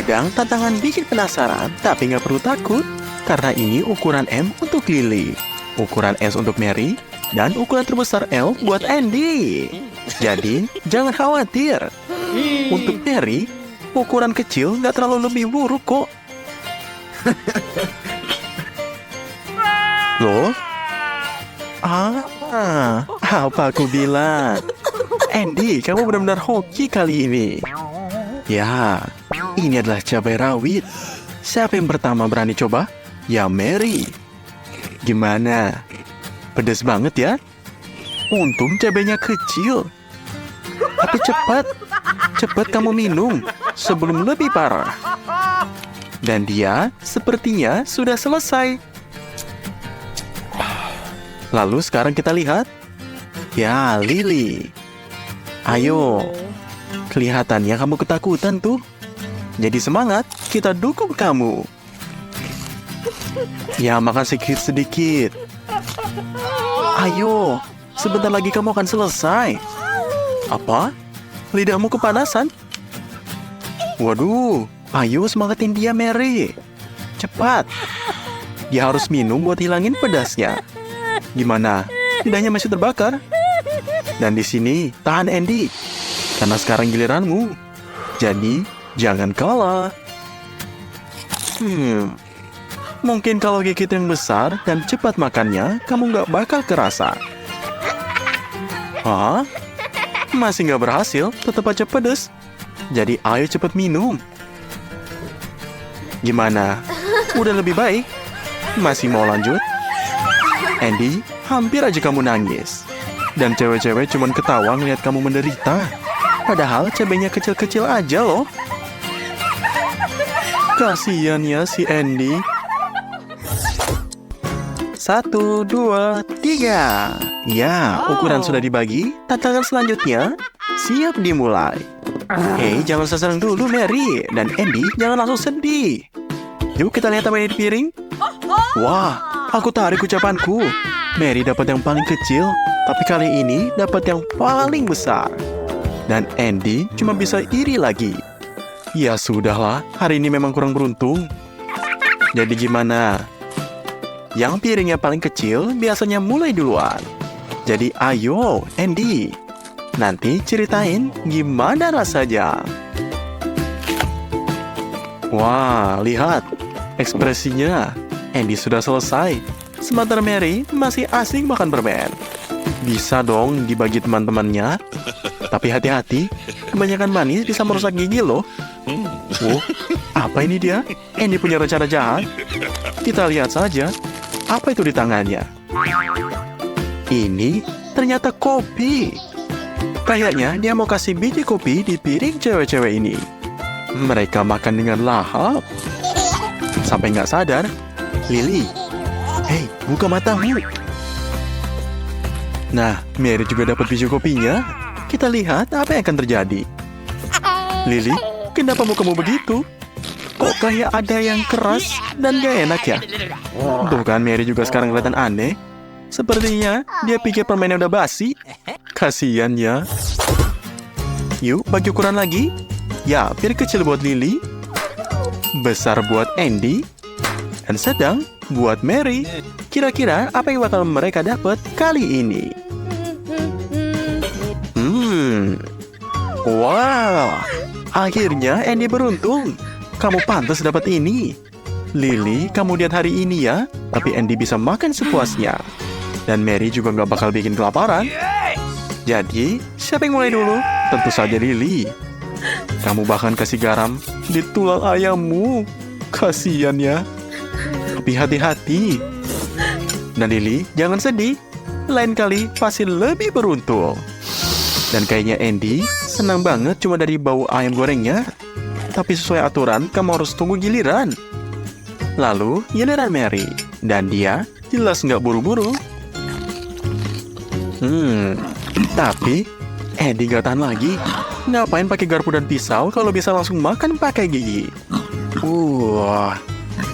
Kadang tantangan bikin penasaran, tapi nggak perlu takut. Karena ini ukuran M untuk Lily, ukuran S untuk Mary, dan ukuran terbesar L buat Andy. Jadi, jangan khawatir. Untuk Mary, ukuran kecil nggak terlalu lebih buruk kok. Loh? Apa aku bilang? Andy, kamu benar-benar hoki kali ini. Ya, ini adalah cabai rawit. Siapa yang pertama berani coba? Ya, Mary. Gimana? Pedas banget ya? Untung cabainya kecil. Tapi cepat kamu minum sebelum lebih parah. Dan dia sepertinya sudah selesai. Lalu sekarang kita lihat. Ya, Lily. Ayo. Kelihatannya kamu ketakutan tuh. Jadi semangat, kita dukung kamu. Ya, makan sedikit-sedikit. Ayo, sebentar lagi kamu akan selesai. Apa? Lidahmu kepanasan? Waduh, ayo semangatin dia, Mary. Cepat. Dia harus minum buat hilangin pedasnya. Gimana? Lidahnya masih terbakar? Dan di sini, tahan Andy. Karena sekarang giliranmu. Jadi, jangan kalah. Mungkin kalau gigit yang besar dan cepat makannya, kamu nggak bakal kerasa. Hah? Masih nggak berhasil, tetap aja pedes. Jadi ayo cepat minum. Gimana? Udah lebih baik? Masih mau lanjut? Andy, hampir aja kamu nangis. Dan cewek-cewek cuma ketawa ngeliat kamu menderita. Padahal cabenya kecil-kecil aja loh. Kasian ya si Andy. 1, 2, 3. Ya, ukuran sudah dibagi. Tantangan selanjutnya siap dimulai. Hei, jangan seserang dulu Mary. Dan Andy, jangan langsung sedih. Yuk kita lihat apa yang di piring. Wah, aku tarik ucapanku. Mary dapat yang paling kecil, tapi kali ini dapat yang paling besar. Dan Andy cuma bisa iri lagi. Ya sudahlah, hari ini memang kurang beruntung. Jadi gimana? Yang piringnya paling kecil biasanya mulai duluan. Jadi ayo, Andy. Nanti ceritain gimana rasanya. Wah, lihat. Ekspresinya. Andy sudah selesai. Sementara Mary masih asing makan permen. Bisa dong dibagi teman-temannya. Tapi hati-hati, kebanyakan manis bisa merusak gigi loh. Apa ini dia? Andy punya rencana jahat. Kita lihat saja. Apa itu di tangannya? Ini ternyata kopi. Kayaknya dia mau kasih biji kopi di piring cewek-cewek ini. Mereka makan dengan lahap. Sampai nggak sadar. Lily, hei, buka matamu. Nah, Mary juga dapat biji kopinya. Kita lihat apa yang akan terjadi. Lily, kenapa mukamu begitu? Kok kayak ada yang keras dan gak enak ya? Tuh kan, Mary juga sekarang kelihatan aneh. Sepertinya dia pikir permennya udah basi. Kasian ya. Yuk, bagi ukuran lagi. Ya, piring kecil buat Lily. Besar buat Andy. Dan sedang buat Mary. Kira-kira apa yang bakal mereka dapat kali ini? Wow, akhirnya Andy beruntung. Kamu pantas dapat ini. Lily, kamu lihat hari ini ya. Tapi Andy bisa makan sepuasnya. Dan Mary juga nggak bakal bikin kelaparan. Jadi, siapa yang mulai dulu? Tentu saja Lily. Kamu bahkan kasih garam di tulang ayammu. Kasian ya. Tapi hati-hati. Dan Lily, jangan sedih. Lain kali pasti lebih beruntung. Dan kayaknya Andy senang banget cuma dari bau ayam gorengnya. Tapi sesuai aturan, kamu harus tunggu giliran. Lalu, giliran Mary. Dan dia jelas nggak buru-buru. Tapi Andy nggak tahan lagi. Ngapain pakai garpu dan pisau kalau bisa langsung makan pakai gigi?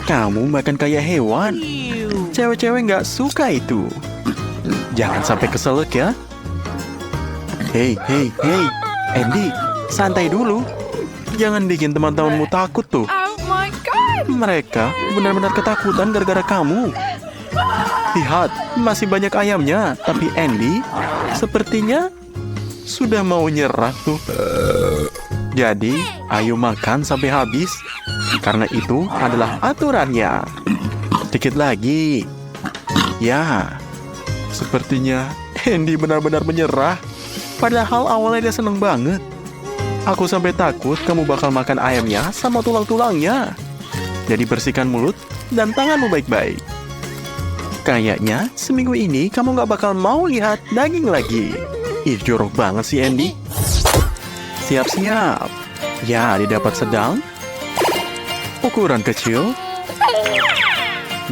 Kamu makan kayak hewan. Cewek-cewek nggak suka itu. Jangan sampai keselak ya. Hei, Andy, santai dulu. Jangan bikin teman-temanmu takut tuh. Oh my god! Mereka benar-benar ketakutan gara-gara kamu. Lihat, masih banyak ayamnya. Tapi Andy sepertinya sudah mau nyerah tuh. Jadi, ayo makan sampai habis. Karena itu adalah aturannya. Sedikit lagi. Ya, sepertinya Andy benar-benar menyerah. Padahal awalnya dia seneng banget. Aku sampai takut kamu bakal makan ayamnya sama tulang-tulangnya. Jadi bersihkan mulut dan tanganmu baik-baik. Kayaknya seminggu ini kamu gak bakal mau lihat daging lagi. Ih, jorok banget sih Andy. Siap-siap. Ya, didapat sedang, ukuran kecil,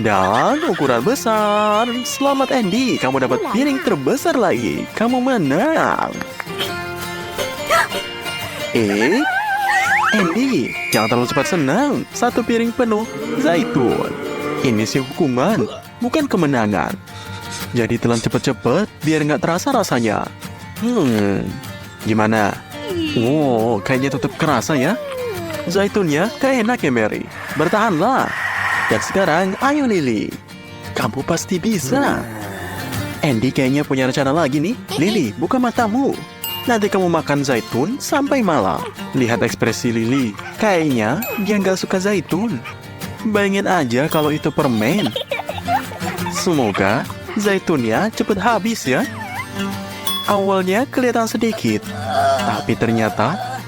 dan ukuran besar. Selamat Andy, kamu dapat piring terbesar lagi. Kamu menang. Andy, jangan terlalu cepat senang. Satu piring penuh zaitun. Ini sih hukuman, bukan kemenangan. Jadi telan cepet-cepet biar nggak terasa rasanya. Gimana? Wow, kayaknya tetap kerasa ya. Zaitunnya kayak enak ya Mary. Bertahanlah. Dan sekarang, ayo Lily. Kamu pasti bisa. Andy kayaknya punya rencana lagi nih. Lily, buka matamu. Nanti kamu makan zaitun sampai malam. Lihat ekspresi Lily. Kayaknya dia nggak suka zaitun. Bayangin aja kalau itu permen. Semoga zaitunnya cepet habis ya. Awalnya kelihatan sedikit. Tapi ternyata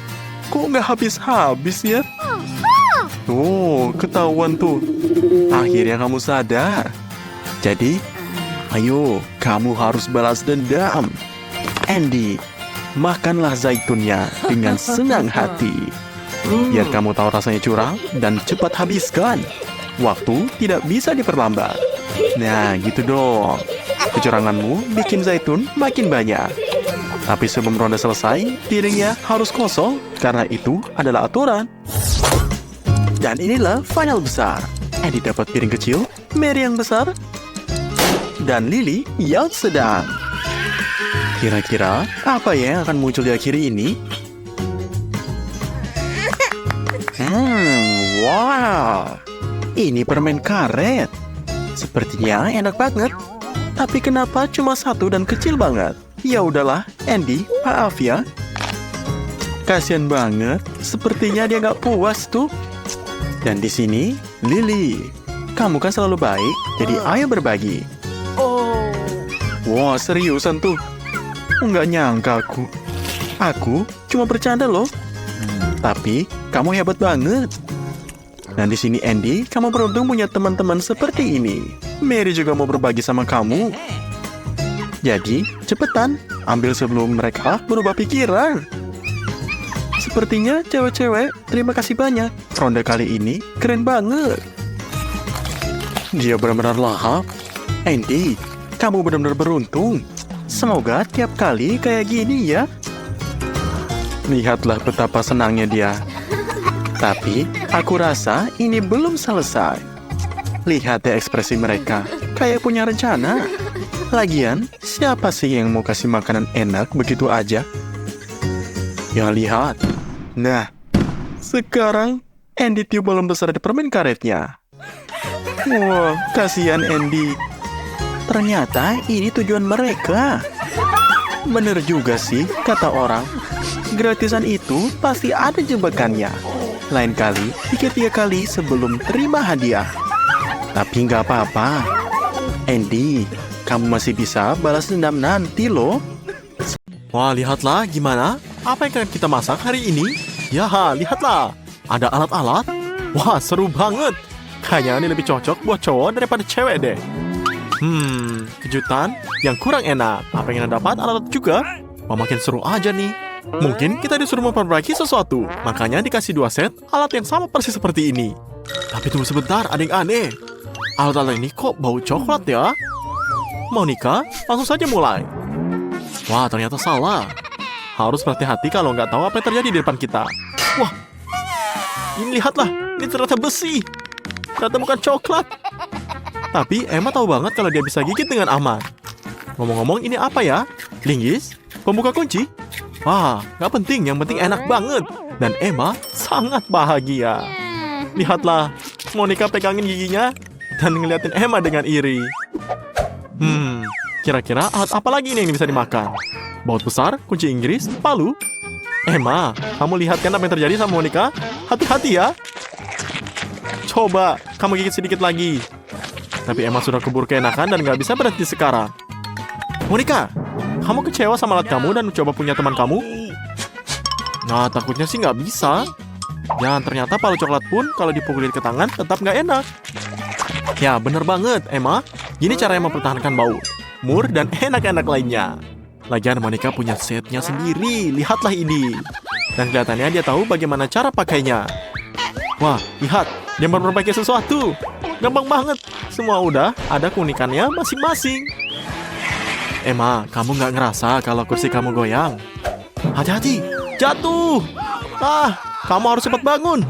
kok nggak habis-habis ya? Oh, ketahuan tuh. Akhirnya kamu sadar. Jadi, ayo, kamu harus balas dendam. Andy, makanlah zaitunnya dengan senang hati. Biar kamu tahu rasanya curang dan cepat habiskan. Waktu tidak bisa diperlambat. Nah, gitu dong. Kecuranganmu bikin zaitun makin banyak. Tapi sebelum ronde selesai, piringnya harus kosong. Karena itu adalah aturan. Dan inilah final besar. Andy dapat piring kecil, Mary yang besar, dan Lily yang sedang. Kira-kira apa ya yang akan muncul di akhir ini? Wow. Ini permen karet. Sepertinya enak banget. Tapi kenapa cuma satu dan kecil banget? Ya udahlah, Andy, maaf ya. Kasian banget. Sepertinya dia nggak puas tuh. Dan di sini, Lily. Kamu kan selalu baik, jadi ayo berbagi. Wah, seriusan tuh. Nggak nyangka aku. Aku cuma bercanda loh. Tapi kamu hebat banget. Dan di sini Andy, kamu beruntung punya teman-teman seperti ini. Mary juga mau berbagi sama kamu. Jadi, cepetan, ambil sebelum mereka berubah pikiran. Sepertinya cewek-cewek, terima kasih banyak. Ronde kali ini keren banget. Dia benar-benar lahap. Andy, kamu benar-benar beruntung. Semoga tiap kali kayak gini ya. Lihatlah betapa senangnya dia. Tapi, aku rasa ini belum selesai. Lihat deh ekspresi mereka. Kayak punya rencana. Lagian, siapa sih yang mau kasih makanan enak begitu aja? Ya lihat. Nah, sekarang Andy tiup balon besar di permen karetnya. Wah, kasihan Andy. Ternyata ini tujuan mereka. Bener juga sih, kata orang. Gratisan itu pasti ada jebakannya. Lain kali, pikir 3 kali sebelum terima hadiah. Tapi nggak apa-apa. Andy, kamu masih bisa balas dendam nanti loh. Wah, lihatlah gimana. Apa yang akan kita masak hari ini? Ya, lihatlah. Ada alat-alat. Wah, seru banget. Kayaknya ini lebih cocok buat cowok daripada cewek deh. Kejutan yang kurang enak. Apa yang kita dapat alat juga? Wah, makin seru aja nih. Mungkin kita disuruh memperbaiki sesuatu. Makanya dikasih 2 set alat yang sama persis seperti ini. Tapi tunggu sebentar, ada yang aneh. Alat-alat ini kok bau coklat ya? Mau nikah? Langsung saja mulai. Wah, ternyata salah. Harus berhati-hati kalau nggak tahu apa yang terjadi di depan kita. Wah, ini lihatlah. Ini ternyata besi. Ternyata bukan coklat. Tapi Emma tahu banget kalau dia bisa gigit dengan aman. Ngomong-ngomong, ini apa ya? Linggis? Pembuka kunci? Wah, nggak penting. Yang penting enak banget. Dan Emma sangat bahagia. Lihatlah, Monica pegangin giginya dan ngeliatin Emma dengan iri. Kira-kira alat apa lagi ini yang bisa dimakan? Baut besar, kunci Inggris, palu. Emma, kamu lihat kan apa yang terjadi sama Monica? Hati-hati ya. Coba, kamu gigit sedikit lagi. Tapi Emma sudah keburu keenakan dan gak bisa berhenti sekarang. Monica, kamu kecewa sama alat kamu dan coba punya teman kamu? Nah, takutnya sih nggak bisa. Ya, ternyata palu coklat pun kalau dipukulin ke tangan tetap nggak enak. Ya, bener banget, Emma. Gini cara yang mempertahankan bau, mur, dan enak-enak lainnya. Lagian Monica punya setnya sendiri. Lihatlah ini. Dan kelihatannya dia tahu bagaimana cara pakainya. Wah, lihat. Dia memperbaiki sesuatu. Gampang banget. Semua udah ada keunikannya masing-masing. Emma, kamu nggak ngerasa kalau kursi kamu goyang? Hati-hati, jatuh. Kamu harus cepat bangun.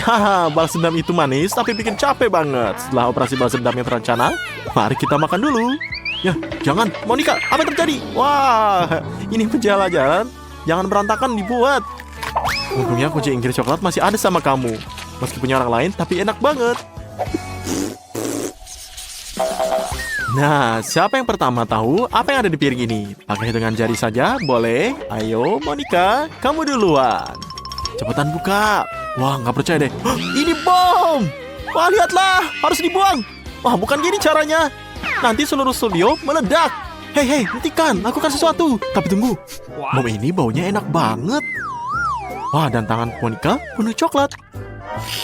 Ya, balas dendam itu manis tapi bikin capek banget. Setelah operasi balas dendam yang terencana, mari kita makan dulu. Ya, jangan, Monica, apa yang terjadi? Wah, ini penjala-jalan. Jangan berantakan dibuat. Untungnya kunci Inggris coklat masih ada sama kamu. Meski punya orang lain, tapi enak banget. Nah, siapa yang pertama tahu apa yang ada di piring ini? Pakai dengan jari saja, boleh? Ayo, Monica, kamu duluan. Cepetan buka. Wah, nggak percaya deh. Ini bom! Wah, lihatlah, harus dibuang. Wah, bukan gini caranya. Nanti seluruh studio meledak. Hei, hentikan, lakukan sesuatu. Tapi tunggu, bom ini baunya enak banget. Wah, dan tangan Monica penuh coklat.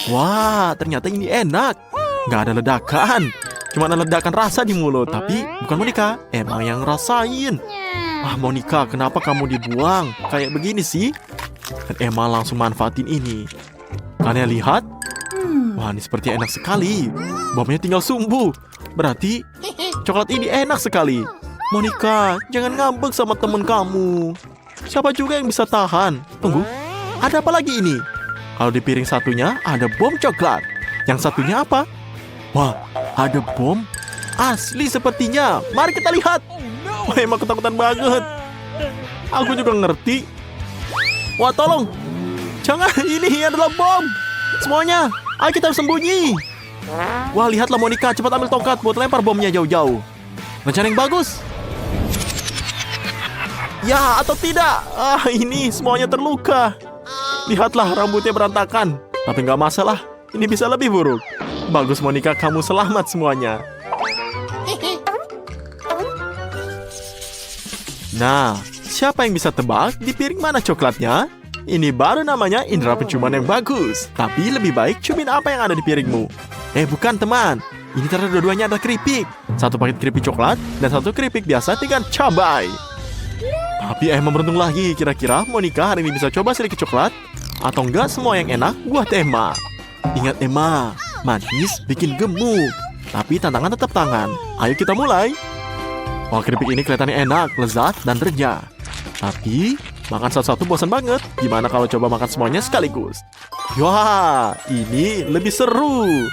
Wah, ternyata ini enak. Nggak ada ledakan. Cuma ada ledakan rasa di mulut. Tapi bukan Monica, Emma yang ngerasain. Wah, Monica, kenapa kamu dibuang? Kayak begini sih. Dan Emma langsung manfaatin ini. Kalian lihat? Wah, ini seperti enak sekali. Bomnya tinggal sumbu. Berarti coklat ini enak sekali. Monica, jangan ngambek sama temen kamu. Siapa juga yang bisa tahan? Tunggu, ada apa lagi ini? Kalau di piring satunya ada bom coklat. Yang satunya apa? Wah, ada bom asli sepertinya. Mari kita lihat. Wah, emang ketakutan banget. Aku juga ngerti. Wah, tolong. Jangan, ini adalah bom. Semuanya, ayo kita sembunyi. Wah, lihatlah Monica. Cepat ambil tongkat buat lempar bomnya jauh-jauh. Rencana yang bagus. Ya, atau tidak. Ini semuanya terluka. Lihatlah, rambutnya berantakan. Tapi nggak masalah. Ini bisa lebih buruk. Bagus, Monica, kamu selamat semuanya. Nah, siapa yang bisa tebak di piring mana coklatnya? Ini baru namanya indera penciuman yang bagus. Tapi lebih baik ciumin apa yang ada di piringmu. Bukan, teman. Ini ternyata dua-duanya ada keripik. Satu paket keripik coklat dan satu keripik biasa dengan cabai. Tapi Emma beruntung lagi. Kira-kira Monica hari ini bisa coba sedikit coklat? Atau enggak semua yang enak buat Emma? Ingat Emma, manis bikin gemuk. Tapi tantangan tetap tangan. Ayo kita mulai. Wah, keripik ini kelihatannya enak, lezat, dan renyah. Tapi makan satu-satu bosan banget. Gimana kalau coba makan semuanya sekaligus? Wah, ini lebih seru.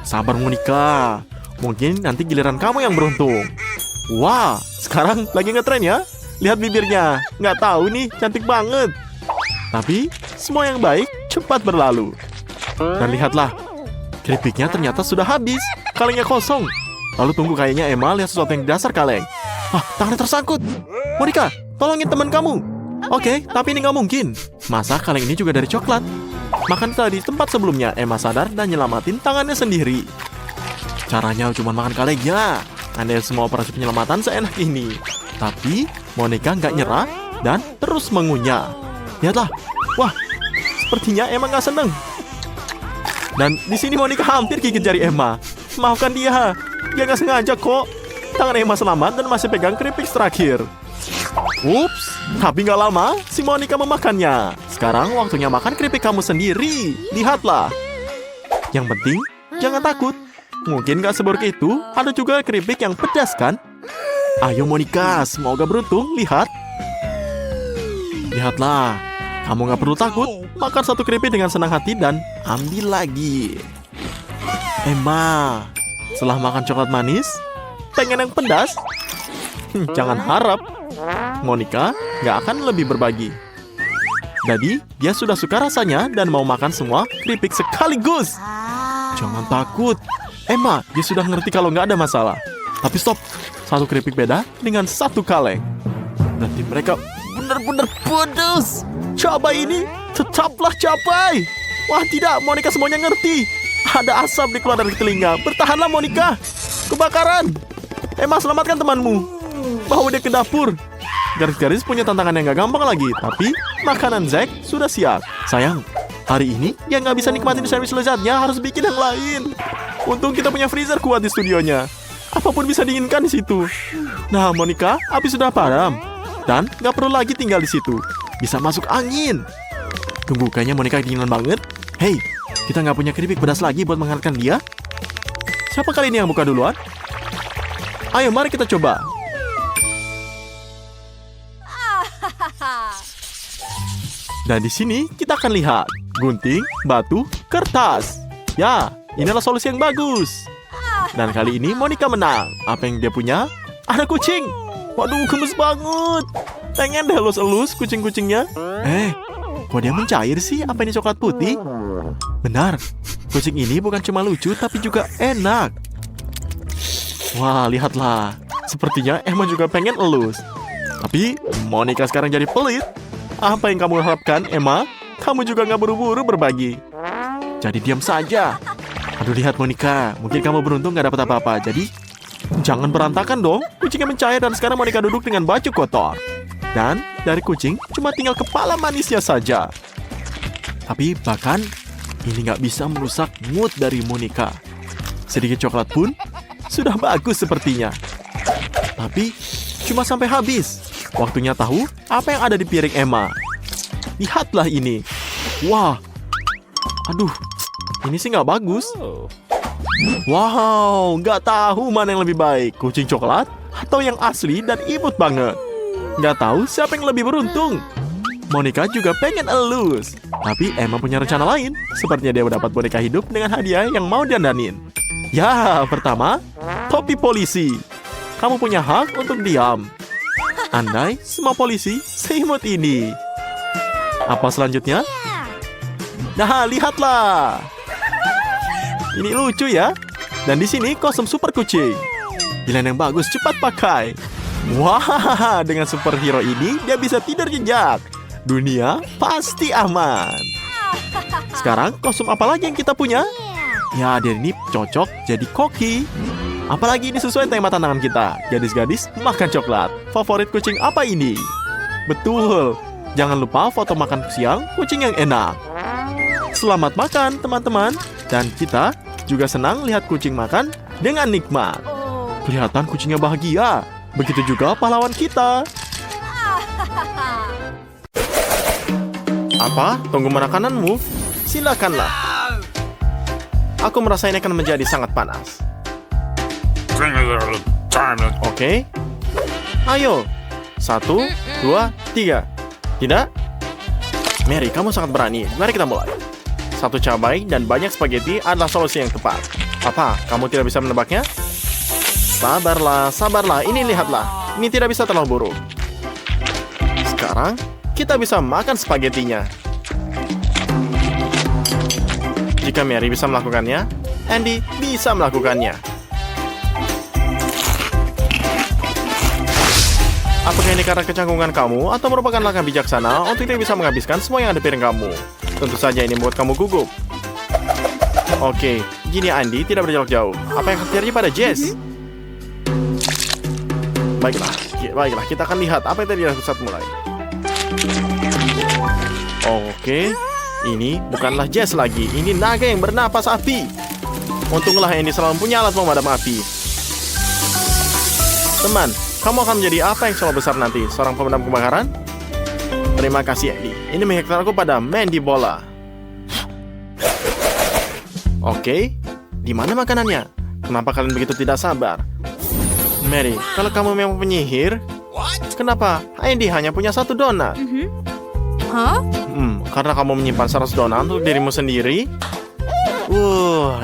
Sabar Monica. Mungkin nanti giliran kamu yang beruntung. Wah, sekarang lagi ngetren ya. Lihat bibirnya. Nggak tahu nih, cantik banget. Tapi semua yang baik cepat berlalu. Dan lihatlah, keripiknya ternyata sudah habis. Kalengnya kosong. Lalu tunggu, kayaknya Emma lihat sesuatu yang di dasar kaleng. Tangannya tersangkut. Monica, tolongin teman kamu. Oke, tapi ini nggak mungkin. Masa kaleng ini juga dari coklat? Makan tadi tempat sebelumnya, Emma sadar dan nyelamatin tangannya sendiri. Caranya cuma makan kalengnya. Andai semua operasi penyelamatan seenak ini. Tapi Monica nggak nyerah dan terus mengunyah. Lihatlah, wah, sepertinya Emma nggak seneng. Dan di sini Monica hampir gigit jari Emma. Maafkan dia nggak sengaja kok. Tangan Emma selamat dan masih pegang keripik terakhir. Ups, tapi nggak lama si Monica memakannya. Sekarang waktunya makan keripik kamu sendiri. Lihatlah. Yang penting jangan takut. Mungkin nggak seburuk itu. Ada juga keripik yang pedas kan? Ayo Monica, semoga beruntung. Lihatlah. Kamu nggak perlu takut. Makan satu keripik dengan senang hati dan ambil lagi. Emma, setelah makan coklat manis, pengen yang pedas? Jangan harap. Monica nggak akan lebih berbagi. Jadi, dia sudah suka rasanya dan mau makan semua keripik sekaligus. Jangan takut. Emma, dia sudah ngerti kalau nggak ada masalah. Tapi stop, satu keripik beda dengan satu kaleng. Berarti mereka benar-benar pedas. Coba ini, tetaplah capai. Wah tidak, Monica semuanya ngerti. Ada asap di keluar dari telinga. Bertahanlah Monica. Kebakaran. Emma, selamatkan temanmu. Bawa dia ke dapur. Garis-garis punya tantangan yang gak gampang lagi. Tapi makanan Zack sudah siap. Sayang, hari ini yang gak bisa nikmatin sandwich lezatnya harus bikin yang lain. Untung kita punya freezer kuat di studionya. Apapun bisa diinginkan di situ. Nah, Monica, api sudah padam. Dan gak perlu lagi tinggal di situ. Bisa masuk angin. Tunggu, kayaknya Monica kedinginan banget. Hei, kita gak punya keripik pedas lagi buat menghangatkan dia. Siapa kali ini yang buka duluan? Ayo, mari kita coba. Dan di sini kita akan lihat gunting, batu, kertas. Ya, inilah solusi yang bagus. Dan kali ini Monica menang. Apa yang dia punya? Ada kucing. Waduh, gemes banget. Pengen deh elus-elus kucing-kucingnya. Kok dia mencair sih? Apa ini coklat putih? Benar, kucing ini bukan cuma lucu tapi juga enak. Wah, lihatlah. Sepertinya Emma juga pengen elus. Tapi Monica sekarang jadi pelit. Apa yang kamu harapkan, Emma? Kamu juga nggak buru-buru berbagi. Jadi diam saja. Aduh, lihat Monica. Mungkin kamu beruntung nggak dapat apa-apa. Jadi, jangan berantakan dong. Kucingnya mencair dan sekarang Monica duduk dengan baju kotor. Dan dari kucing cuma tinggal kepala manisnya saja. Tapi bahkan ini nggak bisa merusak mood dari Monica. Sedikit coklat pun sudah bagus sepertinya. Tapi cuma sampai habis. Waktunya tahu apa yang ada di piring Emma. Lihatlah ini. Wah. Aduh, ini sih nggak bagus. Wow, nggak tahu mana yang lebih baik. Kucing coklat atau yang asli dan imut banget. Nggak tahu siapa yang lebih beruntung. Monica juga pengen elus. Tapi Emma punya rencana lain. Sepertinya dia mendapat boneka hidup dengan hadiah yang mau diandanin. Ya, pertama, topi polisi. Kamu punya hak untuk diam. Andai semua polisi seimut ini. Apa selanjutnya? Nah, lihatlah. Ini lucu ya. Dan di sini kostum super kucing. Pilihan yang bagus, cepat pakai. Wah, dengan superhero ini dia bisa tidur nyenyak. Dunia pasti aman. Sekarang kostum apa lagi yang kita punya? Ya, dia ini cocok jadi koki. Apalagi ini sesuai tema tantangan kita. Gadis-gadis makan coklat. Favorit kucing apa ini? Betul. Jangan lupa foto makan siang kucing yang enak. Selamat makan teman-teman. Dan kita juga senang lihat kucing makan dengan nikmat. Kelihatan kucingnya bahagia. Begitu juga pahlawan kita. Apa? Tunggu makananmu? Silakanlah. Aku merasa ini akan menjadi sangat panas. Oke. Ayo. 1, 2, 3. Tidak? Mary, kamu sangat berani. Mari kita mulai. 1 cabai dan banyak spaghetti adalah solusi yang tepat. Apa? Kamu tidak bisa menebaknya? Sabarlah, sabarlah. Ini lihatlah. Ini tidak bisa terlalu buruk. Sekarang, kita bisa makan spagettinya. Jika Mary bisa melakukannya, Andy bisa melakukannya. Apakah ini karena kecanggungan kamu atau merupakan langkah bijaksana untuk tidak bisa menghabiskan semua yang ada di piring kamu? Tentu saja ini membuat kamu gugup. Oke, gini Andy tidak berjarak jauh. Apa yang akan terjadi pada Jess? Baiklah, kita akan lihat apa yang terjadi saat mulai. Oke, ini bukanlah Jess lagi. Ini naga yang bernapas api. Untunglah Andy selalu punya alat pemadam api. Teman, kamu akan menjadi apa yang selalu besar nanti? Seorang pemadam kebakaran? Terima kasih, Andy. Ini mengingatkan aku pada Mandy Bola. Oke, di mana makanannya? Kenapa kalian begitu tidak sabar? Mary, kalau kamu memang penyihir, kenapa Andy hanya punya 1 donat? Karena kamu menyimpan 100 donat untuk dirimu sendiri?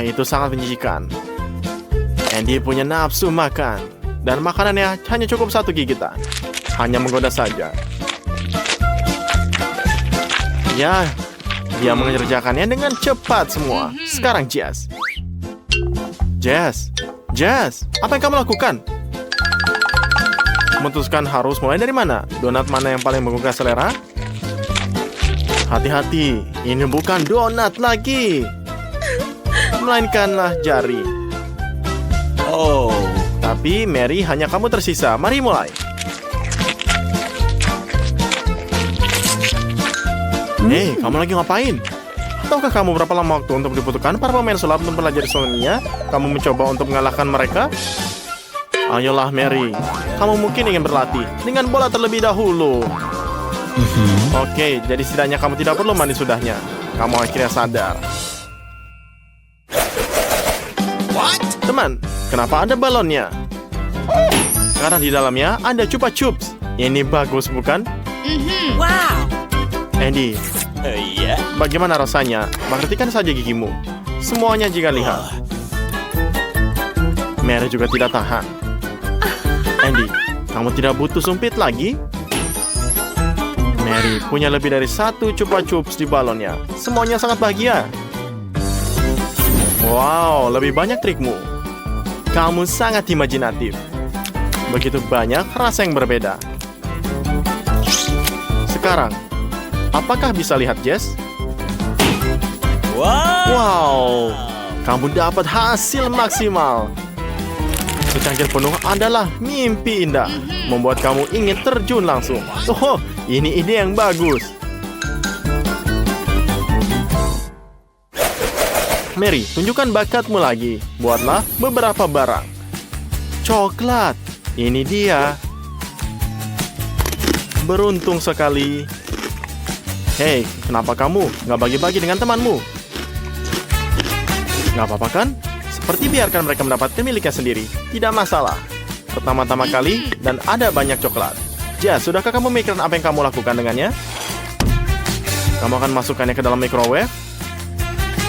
Itu sangat menjijikan. Andy punya nafsu makan. Dan makanannya hanya cukup 1 gigitan. Hanya menggoda saja. Ya, dia mengerjakannya dengan cepat semua. Sekarang Jess. Jess, apa yang kamu lakukan? Memutuskan harus mulai dari mana? Donat mana yang paling menggugah selera? Hati-hati, ini bukan donat lagi, melainkanlah jari. Oh. Tapi Mary, hanya kamu tersisa. Mari mulai. Hei, kamu lagi ngapain? Tahukah kamu berapa lama waktu untuk dibutuhkan para pemain sulap untuk belajar semuanya? Kamu mencoba untuk mengalahkan mereka? Ayolah Mary, kamu mungkin ingin berlatih dengan bola terlebih dahulu. Oke, jadi setidaknya kamu tidak perlu mandi sudahnya. Kamu akhirnya sadar. Teman, kenapa ada balonnya? Karena di dalamnya ada Chupa Chups. Ini bagus, bukan? Wow. Andy, Iya. bagaimana rasanya? Perhatikan saja gigimu. Semuanya jika lihat. Mary juga tidak tahan. Andy, kamu tidak butuh sumpit lagi? Mary punya lebih dari 1 Chupa Chups di balonnya. Semuanya sangat bahagia. Wow, lebih banyak trikmu. Kamu sangat imajinatif. Begitu banyak rasa yang berbeda. Sekarang, apakah bisa lihat Jess? Wow, kamu dapat hasil maksimal. Secangkir penuh adalah mimpi indah, membuat kamu ingin terjun langsung. Oh, ini ide yang bagus. Mary, tunjukkan bakatmu lagi. Buatlah beberapa barang. Coklat, ini dia. Beruntung sekali. Hei, kenapa kamu nggak bagi-bagi dengan temanmu? Nggak apa-apa kan? Seperti biarkan mereka mendapatkan miliknya sendiri. Tidak masalah. Pertama-tama kali, dan ada banyak coklat. Jess, sudahkah kamu memikirkan apa yang kamu lakukan dengannya? Kamu akan masukkannya ke dalam microwave?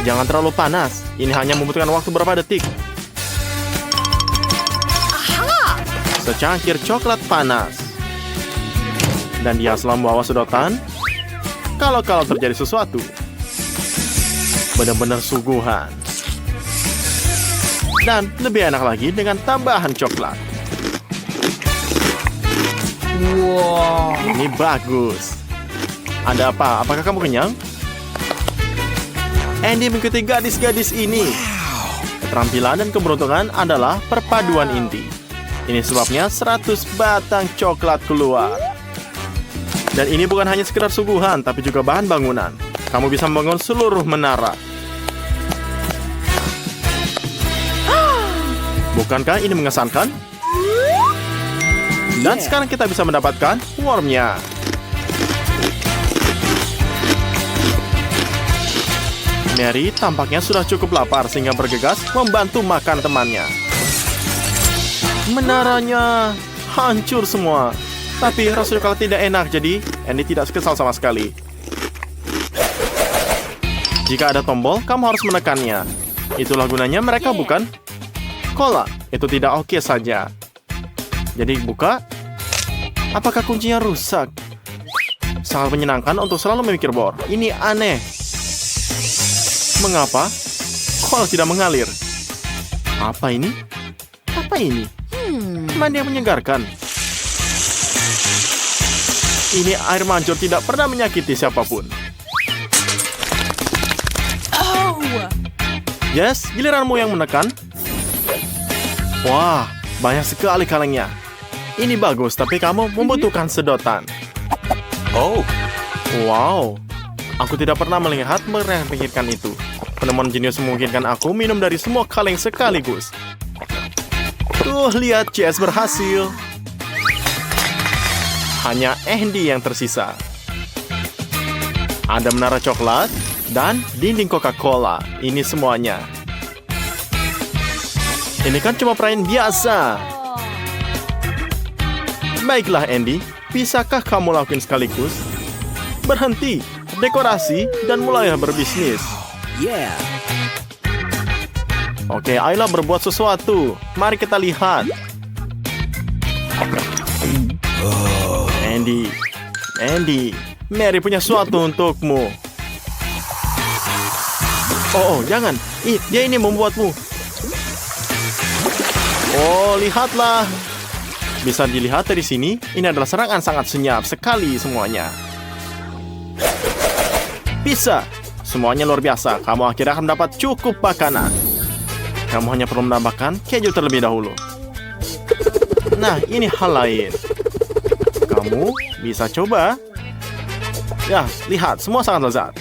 Jangan terlalu panas. Ini hanya membutuhkan waktu beberapa detik. Secangkir coklat panas. Dan dia selalu membawa sedotan. Kalau terjadi sesuatu. Benar-benar suguhan. Dan lebih enak lagi dengan tambahan coklat. Wow. Ini bagus. Ada apa? Apakah kamu kenyang? Andy mengikuti gadis-gadis ini. Keterampilan dan keberuntungan adalah perpaduan inti. Ini sebabnya 100 batang coklat keluar. Dan ini bukan hanya sekedar suguhan, tapi juga bahan bangunan. Kamu bisa membangun seluruh menara. Bukankah ini mengesankan? Dan sekarang kita bisa mendapatkan wormnya. Mary tampaknya sudah cukup lapar sehingga bergegas membantu makan temannya. Menaranya hancur semua. Tapi rasanya kalau tidak enak, jadi Andy tidak kesal sama sekali. Jika ada tombol, kamu harus menekannya. Itulah gunanya mereka, bukan? Cola, itu tidak oke saja. Jadi buka. Apakah kuncinya rusak? Sangat menyenangkan untuk selalu memikir bor. Ini aneh. Mengapa? Cola tidak mengalir. Apa ini? Apa ini? Mandi yang menyegarkan. Ini air mancur tidak pernah menyakiti siapapun. Oh. Yes, giliranmu yang menekan. Wah, banyak sekali kalengnya. Ini bagus, tapi kamu membutuhkan sedotan. Oh. Wow, aku tidak pernah melihat mereka memikirkan itu. Penemuan jenius memungkinkan aku minum dari semua kaleng sekaligus. Tuh, lihat, Jess berhasil. Hanya Andy yang tersisa. Ada menara coklat dan dinding Coca-Cola. Ini semuanya. Ini kan cuma perayaan biasa. Baiklah Andy, bisakah kamu lakukan sekaligus? Berhenti, dekorasi, dan mulailah berbisnis. Yeah. Oke, ayolah berbuat sesuatu. Mari kita lihat. Andy, Mary punya sesuatu untukmu. Oh, jangan. Dia ini membuatmu. Oh, lihatlah. Bisa dilihat dari sini, ini adalah serangan sangat senyap sekali semuanya. Bisa. Semuanya luar biasa. Kamu akhirnya akan mendapat cukup makanan. Kamu hanya perlu menambahkan keju terlebih dahulu. Nah, ini hal lain. Kamu bisa coba. Ya, lihat. Semua sangat lezat.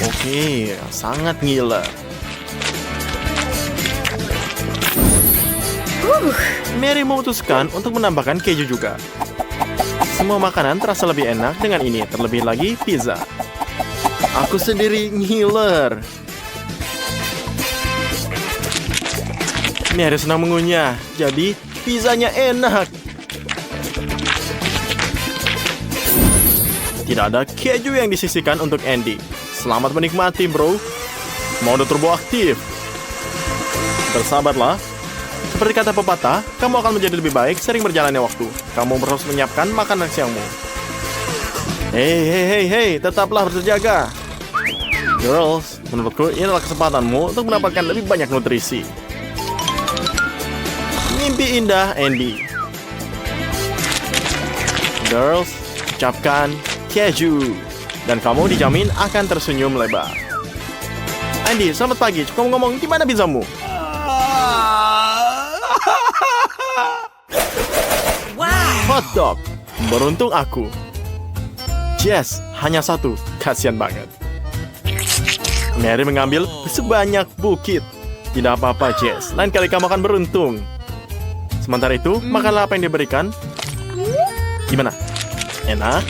Oke, sangat ngiler. Mary memutuskan untuk menambahkan keju juga. Semua makanan terasa lebih enak dengan ini, terlebih lagi pizza. Aku sendiri ngiler. Mary senang mengunyah, jadi pizzanya enak. Tidak ada keju yang disisihkan untuk Andy. Selamat menikmati, bro. Mode turbo aktif. Bersabarlah. Seperti kata pepatah, kamu akan menjadi lebih baik sering berjalannya waktu. Kamu harus menyiapkan makanan siangmu. Hei, tetaplah berjaga. Girls, menurutku ini adalah kesempatanmu untuk mendapatkan lebih banyak nutrisi. Mimpi indah, Andy. Girls, ucapkan keju. Dan kamu dijamin akan tersenyum lebar. Andy, selamat pagi. Kamu ngomong, di mana pizzamu? Wow. Hotdog. Beruntung aku. Jess, hanya satu. Kasian banget. Mary mengambil sebanyak bukit. Tidak apa-apa, Jess. Lain kali kamu akan beruntung. Sementara itu, makanlah apa yang diberikan. Gimana? Enak?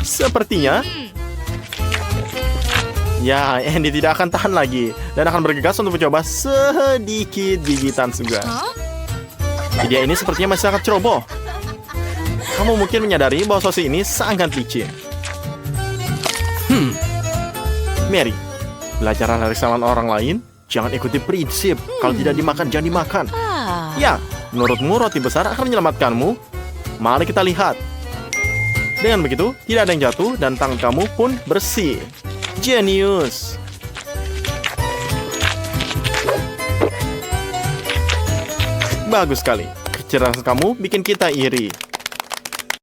Sepertinya. Ya, Andy tidak akan tahan lagi. Dan akan bergegas untuk mencoba sedikit gigitan juga. Ide ini sepertinya masih sangat ceroboh. Kamu mungkin menyadari bahwa sosis ini sangat licin. Mary, belajarlah dari kesalahan orang lain. Jangan ikuti prinsip. Kalau tidak dimakan, jangan dimakan. Ya, menurutmu roti besar akan menyelamatkanmu? Mari kita lihat. Dengan begitu, tidak ada yang jatuh dan tangan kamu pun bersih. Genius. Bagus sekali. Kecerdasan kamu bikin kita iri.